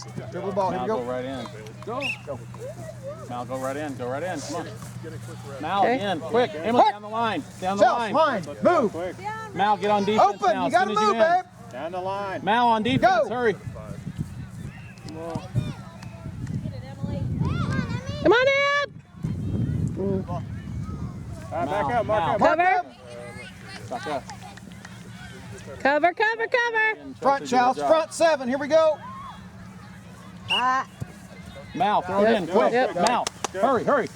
Chels. Dribble the ball. Here we Mal, go. go right in. Go. Mal, go right in. Go right in. Come on. Mal, Okay. in. Quick. Emily, down the line. Down the Chels, line. line. Move. Mal, get on defense Open. now. You as got to soon as move, can. babe. Down the line. Mal on defense. Go. Hurry. Come on, Ed. Back up, Mark Mal. up. Cover. Back up. Cover, cover, cover. Front, Chels. Front 7. Here we go. Mal, throw it in. Go. Quick. Yep. Mal. Hurry, hurry.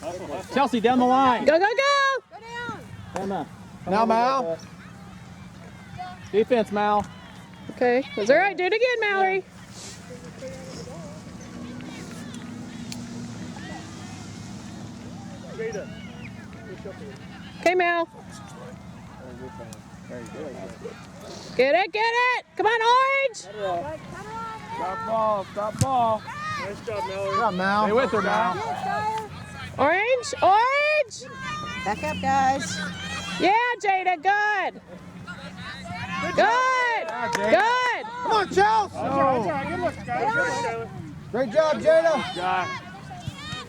Chelsea, down the line. Go, go, go. Down the. Now, Mal. Defense, Mal. Okay, that's all right. Do it again, Mallory. Okay, Mal. Get it, get it. Come on, Orange. Stop ball. Stop ball. Nice job, Mallory. Good job, Mal. Stay with her, Mal. Orange, orange. Back up, guys. Yeah, Jada, good. Good. Good. Come on, Chels. Good look, guys. Good look, Taylor. Great job, Jada.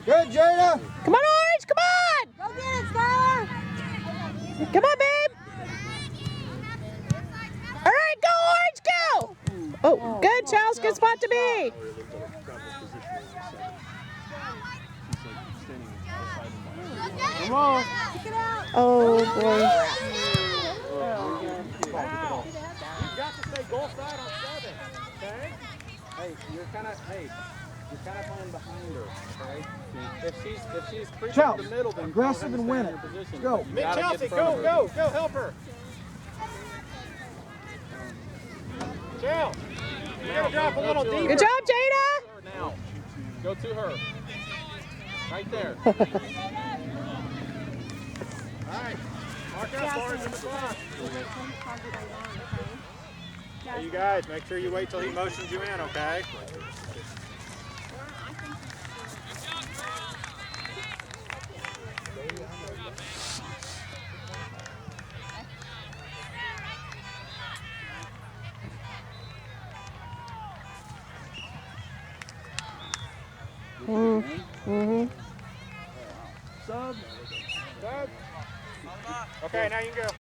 Good, Jada. Come on, Orange, come on. Go get it, Skylar. Come on, babe. All right, go, Orange, go. Oh, good, Charles. Good spot to be. Come on. Oh, boy. You've got to stay goal side on 7, okay? Hey, you're kind of playing behind her, okay? If she's preaching Chels, to the middle, then aggressive go ahead and win stay in it. your position. Go. You Mid gotta get Chelsea, in front of go, her. go, help her. Chel, you gotta drop a little deeper. Good job, Jada. Her now. Go to her. Right there. All right, mark up, Lawrence, in the front. Hey, you guys, make sure you wait till he motions you in, okay? Mm-hmm. Sub. Okay, now you can go.